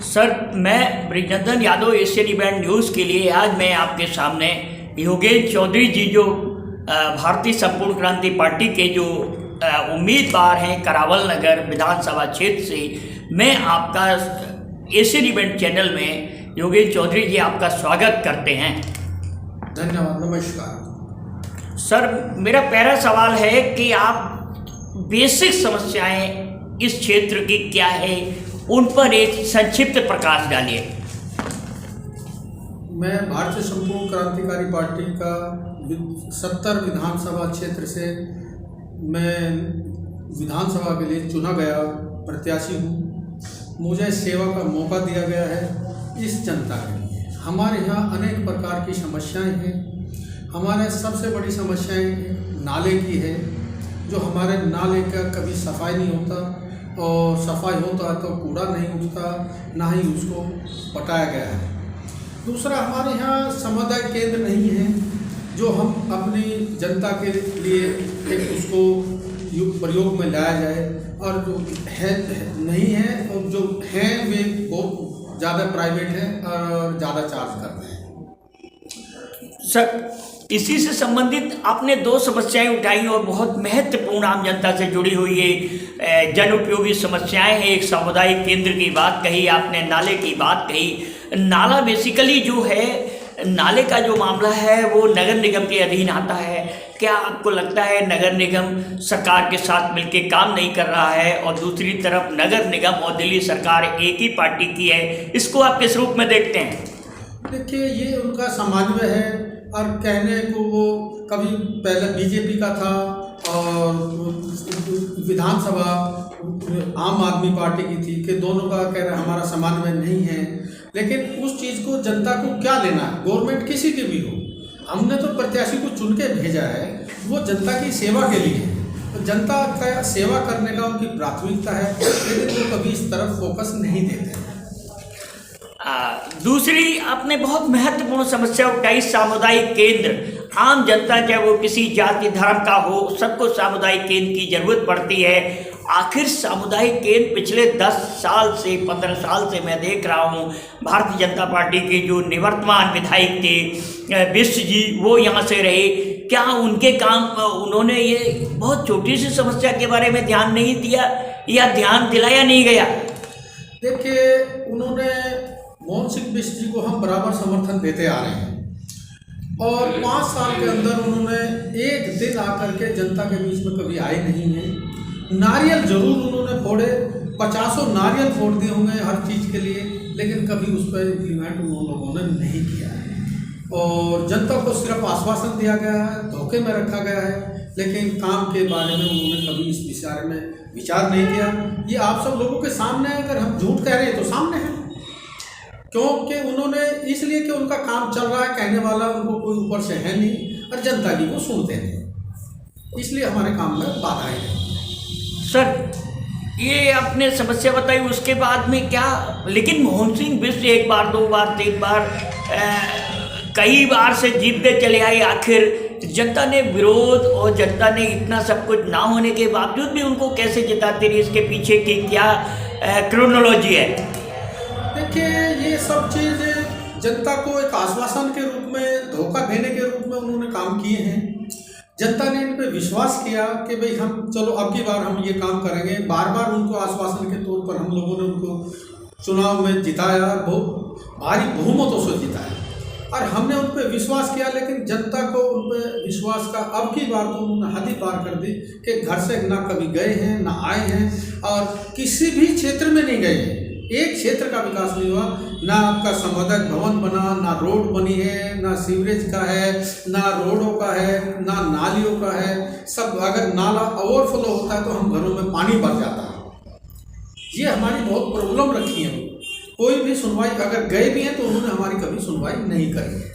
Sir, मैं Brijnandan Yadav Asian event news के लिए आज मैं आपके सामने योगेश चौधरी जी जो भारतीय संपूर्ण क्रांति पार्टी के जो उम्मीदवार हैं करावल नगर विधानसभा क्षेत्र से, मैं आपका एशियन इवेंट चैनल में योगेश चौधरी जी आपका स्वागत करते हैं। धन्यवाद, नमस्कार। सर, मेरा पहला सवाल है कि आप बेसिक समस्याएं इस क्षेत्र की क्या है, उन पर एक संक्षिप्त प्रकाश डालिए। मैं भारतीय संपूर्ण क्रांतिकारी पार्टी का 70 विधानसभा क्षेत्र से मैं विधानसभा के लिए चुना गया प्रत्याशी हूँ। मुझे सेवा का मौका दिया गया है इस जनता के लिए। हमारे यहाँ अनेक प्रकार की समस्याएं हैं। हमारे सबसे बड़ी समस्याएं नाले की है, जो हमारे नाले का कभी सफाई नहीं होता, और सफाई होता है तो कूड़ा नहीं उठता, ना ही उसको पटाया गया है। दूसरा, हमारे यहाँ सामुदायिक केंद्र नहीं है, जो हम अपनी जनता के लिए एक उसको प्रयोग में लाया जाए, और जो है नहीं है, और जो हैं वे बहुत ज़्यादा प्राइवेट हैं और ज़्यादा चार्ज करते हैं। सर, इसी से संबंधित आपने दो समस्याएं उठाई और बहुत महत्वपूर्ण आम जनता से जुड़ी हुई है जन उपयोगी समस्याएं हैं। एक सामुदायिक केंद्र की बात कही आपने, नाले की बात कही। नाला बेसिकली जो है, नाले का जो मामला है वो नगर निगम के अधीन आता है। क्या आपको लगता है नगर निगम सरकार के साथ मिलकर काम नहीं कर रहा है, और दूसरी तरफ नगर निगम और दिल्ली सरकार एक ही पार्टी की है, इसको आप किस रूप में देखते हैं? देखिए, ये उनका समन्वय है, और कहने को वो कभी पहले बीजेपी का था और विधानसभा आम आदमी पार्टी की थी, कि दोनों का कह रहे हमारा समन्वय नहीं है। लेकिन उस चीज़ को जनता को क्या लेना है, गवर्नमेंट किसी की भी हो। हमने तो प्रत्याशी को चुन के भेजा है, वो जनता की सेवा के लिए है। तो जनता का सेवा करने का उनकी प्राथमिकता है, लेकिन वो कभी इस तरफ फोकस नहीं देते हैं। दूसरी आपने बहुत महत्वपूर्ण समस्या उठाई, सामुदायिक केंद्र। आम जनता चाहे वो किसी जाति धर्म का हो, सबको सामुदायिक केंद्र की जरूरत पड़ती है। आखिर सामुदायिक केंद्र पिछले 10 साल से 15 साल से मैं देख रहा हूँ, भारतीय जनता पार्टी के जो निवर्तमान विधायक थे बिष्ट जी, वो यहाँ से रहे। क्या उनके काम, उन्होंने ये बहुत छोटी सी समस्या के बारे में ध्यान नहीं दिया, या ध्यान दिलाया नहीं गया? देखिए, उन्होंने मोहन सिंह बिष्ट जी को हम बराबर समर्थन देते आ रहे हैं, और 5 साल के अंदर उन्होंने एक दिन आकर के जनता के बीच में कभी आए नहीं हैं। नारियल जरूर उन्होंने फोड़े, 50 नारियल फोड़ दिए होंगे हर चीज़ के लिए, लेकिन कभी उस पर इम्प्लीमेंट उन लोगों ने नहीं किया है। और जनता को सिर्फ आश्वासन दिया गया है, धोखे में रखा गया है, लेकिन काम के बारे में उन्होंने कभी इस विचार में विचार नहीं किया। ये आप सब लोगों के सामने है, अगर हम झूठ कह रहे हैं तो सामने है, क्योंकि उन्होंने इसलिए कि उनका काम चल रहा है, कहने वाला उनको कोई ऊपर से है नहीं, और जनता की वो सुनते नहीं, इसलिए हमारे काम में बाधाएं हैं। सर, ये आपने समस्या बताई, उसके बाद में क्या, लेकिन मोहन सिंह बिष्ट एक बार 2 बार 3 बार कई बार से जीतते चले आए। आखिर जनता ने विरोध, और जनता ने इतना सब कुछ ना होने के बावजूद भी उनको कैसे जिताते रही, इसके पीछे की क्या क्रोनोलॉजी है? देखिए, ये सब चीज़ जनता को एक आश्वासन के रूप में, धोखा देने के रूप में उन्होंने काम किए हैं। जनता ने इन पर विश्वास किया कि भाई हम चलो अब की बार हम ये काम करेंगे। बार बार उनको आश्वासन के तौर पर हम लोगों ने उनको चुनाव में जिताया, बहुत भारी बहुमतों से जिताया, और हमने उन पर विश्वास किया। लेकिन जनता को उन पर विश्वास का अब की बार तो उन्होंने हद ही पार कर दी, कि घर से ना कभी गए हैं, ना आए हैं, और किसी भी क्षेत्र में नहीं गए हैं। एक क्षेत्र का विकास नहीं हुआ, ना आपका सामुदायिक भवन बना, ना रोड बनी है, ना सीवरेज का है, ना रोडों का है, ना नालियों का है। सब, अगर नाला ओवरफ्लो होता है तो हम घरों में पानी भर जाता है। ये हमारी बहुत प्रॉब्लम रखी है। कोई भी सुनवाई, अगर गए भी हैं तो उन्होंने हमारी कभी सुनवाई नहीं करी है।